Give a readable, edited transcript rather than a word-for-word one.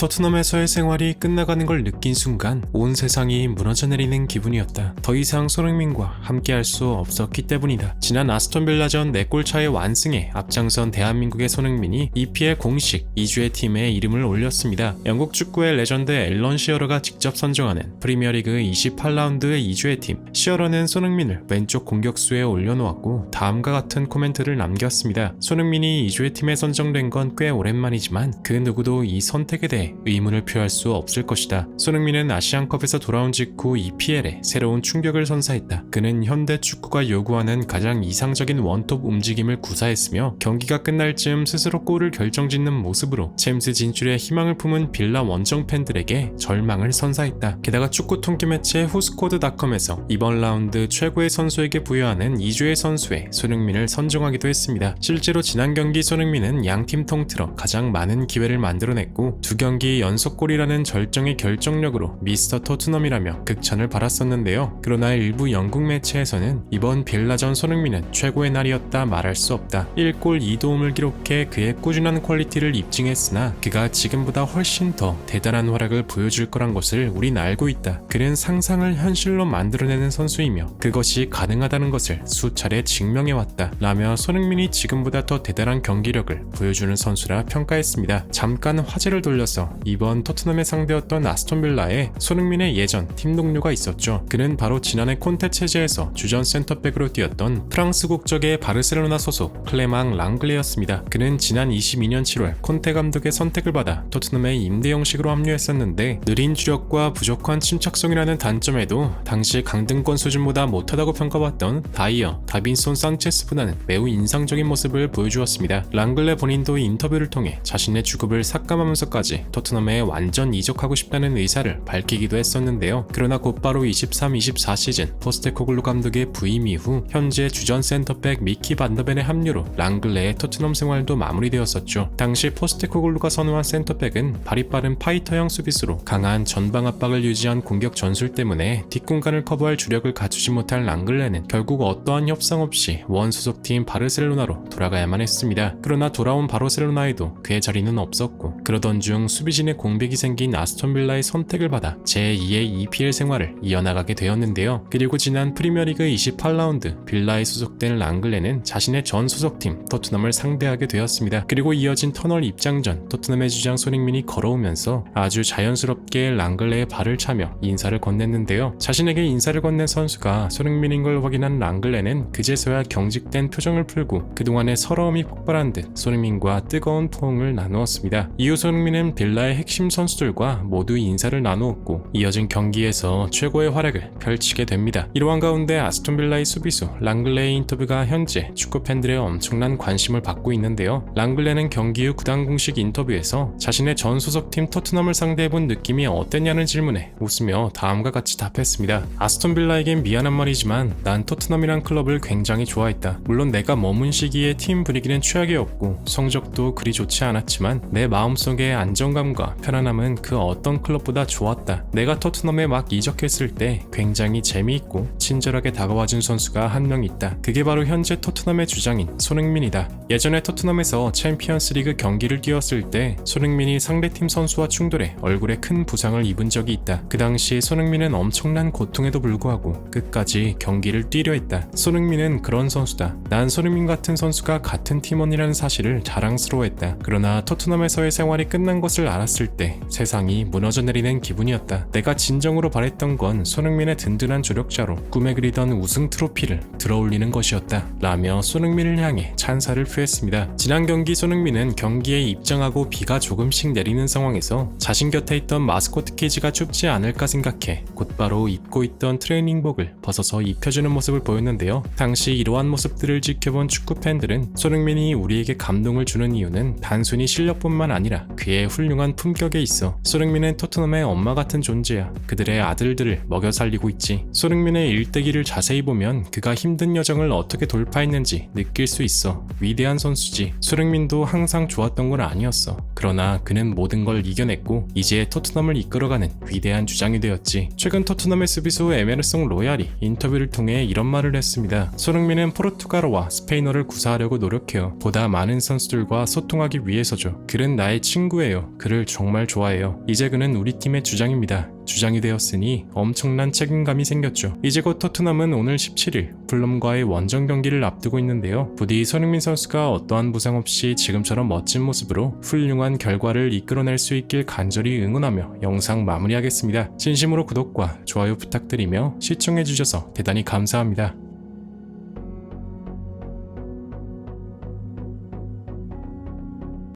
토트넘에서의 생활이 끝나가는 걸 느낀 순간 온 세상이 무너져 내리는 기분이었다. 더 이상 손흥민과 함께할 수 없었기 때문이다. 지난 아스톤 빌라전 4골 차의 완승에 앞장선 대한민국의 손흥민이 EPL 공식 2주의 팀에 이름을 올렸습니다. 영국 축구의 레전드 앨런 시어러가 직접 선정하는 프리미어리그 28라운드의 2주의 팀. 시어러는 손흥민을 왼쪽 공격수에 올려놓았고 다음과 같은 코멘트를 남겼습니다. 손흥민이 2주의 팀에 선정된 건 꽤 오랜만이지만 그 누구도 이 선택에 대해 의문을 표할 수 없을 것이다. 손흥민은 아시안컵에서 돌아온 직후 EPL에 새로운 충격을 선사했다. 그는 현대 축구가 요구하는 가장 이상적인 원톱 움직임을 구사했으며 경기가 끝날 즈음 스스로 골을 결정짓는 모습으로 챔스 진출에 희망을 품은 빌라 원정 팬들에게 절망을 선사했다. 게다가 축구 통계 매체 후스코드닷컴에서 이번 라운드 최고의 선수에게 부여하는 2주의 선수에 손흥민을 선정하기도 했습니다. 실제로 지난 경기 손흥민은 양팀 통틀어 가장 많은 기회를 만들어냈고 2경기 연속골이라는 절정의 결정력으로 미스터 토트넘이라며 극찬을 받았었는데요. 그러나 일부 영국 매체에서는 이번 빌라전 손흥민은 최고의 날이었다 말할 수 없다. 1골 2도움을 기록해 그의 꾸준한 퀄리티를 입증했으나 그가 지금보다 훨씬 더 대단한 활약을 보여줄 거란 것을 우린 알고 있다. 그는 상상을 현실로 만들어내는 선수이며 그것이 가능하다는 것을 수차례 증명해왔다 라며 손흥민이 지금보다 더 대단한 경기력을 보여주는 선수라 평가했습니다. 잠깐 화제를 돌려서 이번 토트넘의 상대였던 아스톤 빌라에 손흥민의 예전 팀 동료가 있었죠. 그는 바로 지난해 콘테 체제에서 주전 센터백으로 뛰었던 프랑스 국적의 바르셀로나 소속 클레망 랑글레였습니다. 그는 지난 22년 7월 콘테 감독의 선택을 받아 토트넘의 임대 형식으로 합류했었는데 느린 주력과 부족한 침착성이라는 단점에도 당시 강등권 수준보다 못하다고 평가받던 다이어, 다빈손 산체스보다는 매우 인상적인 모습을 보여주었습니다. 랑글레 본인도 인터뷰를 통해 자신의 주급을 삭감하면서까지 토트넘에 완전 이적하고 싶다는 의사를 밝히기도 했었는데요. 그러나 곧바로 23-24 시즌 포스테코글루 감독의 부임 이후 현재 주전 센터백 미키 반더벤의 합류로 랑글레의 토트넘 생활도 마무리되었었죠. 당시 포스테코글루가 선호한 센터백은 발이 빠른 파이터형 수비수로 강한 전방 압박을 유지한 공격 전술 때문에 뒷공간을 커버할 주력을 갖추지 못한 랑글레는 결국 어떠한 협상 없이 원 소속팀 바르셀로나로 돌아가야만 했습니다. 그러나 돌아온 바르셀로나에도 그의 자리는 없었고 그러던 중 수비진의 공백이 생긴 아스톤 빌라의 선택을 받아 제2의 EPL 생활을 이어나가게 되었는데요. 그리고 지난 프리미어리그 28라운드 빌라에 소속된 랑글레는 자신의 전 소속팀 토트넘을 상대하게 되었습니다. 그리고 이어진 터널 입장 전 토트넘의 주장 손흥민이 걸어오면서 아주 자연스럽게 랑글레의 발을 차며 인사를 건넸는데요. 자신에게 인사를 건넨 선수가 손흥민인 걸 확인한 랑글레는 그제서야 경직된 표정을 풀고 그동안의 서러움이 폭발한 듯 손흥민과 뜨거운 포옹을 나누었습니다. 이후 손흥민은 빌라의 핵심 선수들과 모두 인사를 나누었고 이어진 경기에서 최고의 활약을 펼치게 됩니다. 이러한 가운데 아스톤 빌라의 수비수 랑글레의 인터뷰가 현재 축구 팬들의 엄청난 관심을 받고 있는데요. 랑글레는 경기 후 구단 공식 인터뷰에서 자신의 전 소속팀 토트넘을 상대해본 느낌이 어땠냐는 질문에 웃으며 다음과 같이 답했습니다. 아스톤 빌라에겐 미안한 말이지만 난 토트넘이란 클럽을 굉장히 좋아했다. 물론 내가 머문 시기에 팀 분위기는 최악이었고 성적도 그리 좋지 않았지만 내 마음속의 안정감과 편안함은 그 어떤 클럽보다 좋았다. 내가 토트넘에 막 이적했을 때 굉장히 재미있고 친절하게 다가와준 선수가 한 명 있다. 그게 바로 현재 토트넘의 주장인 손흥민이다. 예전에 토트넘에서 챔피언스 리그 경기를 뛰었을 때 손흥민이 상대팀 선수와 충돌해 얼굴에 큰 부상을 입은 적이 있다. 그 당시 손흥민은 엄청난 고통에도 불구하고 끝까지 경기를 뛰려 했다. 손흥민은 그런 선수다. 난 손흥민 같은 선수가 같은 팀원이라는 사실을 자랑스러워했다. 그러나 토트넘에서의 생활이 끝난 것을 알았을 때 세상이 무너져 내리는 기분이었다. 내가 진정으로 바랬던 건 손흥민의 든든한 조력자로 꿈에 그리던 우승 트로피를 들어올리는 것이었다 라며 손흥민을 향해 찬사를 표했습니다. 지난 경기 손흥민은 경기에 입장하고 비가 조금씩 내리는 상황에서 자신 곁에 있던 마스코트 케이지가 춥지 않을까 생각해 곧바로 입고 있던 트레이닝복을 벗어서 입혀주는 모습을 보였는데요. 당시 이러한 모습들을 지켜본 축구 팬들은 손흥민이 우리에게 감동을 주는 이유는 단순히 실력뿐만 아니라 그의 훌륭한 품격에 있어. 손흥민은 토트넘의 엄마 같은 존재야. 그들의 아들들을 먹여 살리고 있지. 손흥민의 일대기를 자세히 보면 그가 힘든 여정을 어떻게 돌파했는지 느낄 수 있어. 위대한 선수지. 손흥민도 항상 좋았던 건 아니었어. 그러나 그는 모든 걸 이겨냈고 이제 토트넘을 이끌어가는 위대한 주장이 되었지. 최근 토트넘의 수비수 에메르송 로얄이 인터뷰를 통해 이런 말을 했습니다. 손흥민은 포르투갈어와 스페인어를 구사하려고 노력해요. 보다 많은 선수들과 소통하기 위해서죠. 그는 나의 친구예요. 그를 그를 정말 좋아해요. 이제 그는 우리 팀의 주장입니다. 주장이 되었으니 엄청난 책임감이 생겼죠. 이제 곧 토트넘은 오늘 17일 풀럼과의 원정 경기를 앞두고 있는데요. 부디 손흥민 선수가 어떠한 부상 없이 지금처럼 멋진 모습으로 훌륭한 결과를 이끌어낼 수 있길 간절히 응원하며 영상 마무리하겠습니다. 진심으로 구독과 좋아요 부탁드리며 시청해주셔서 대단히 감사합니다.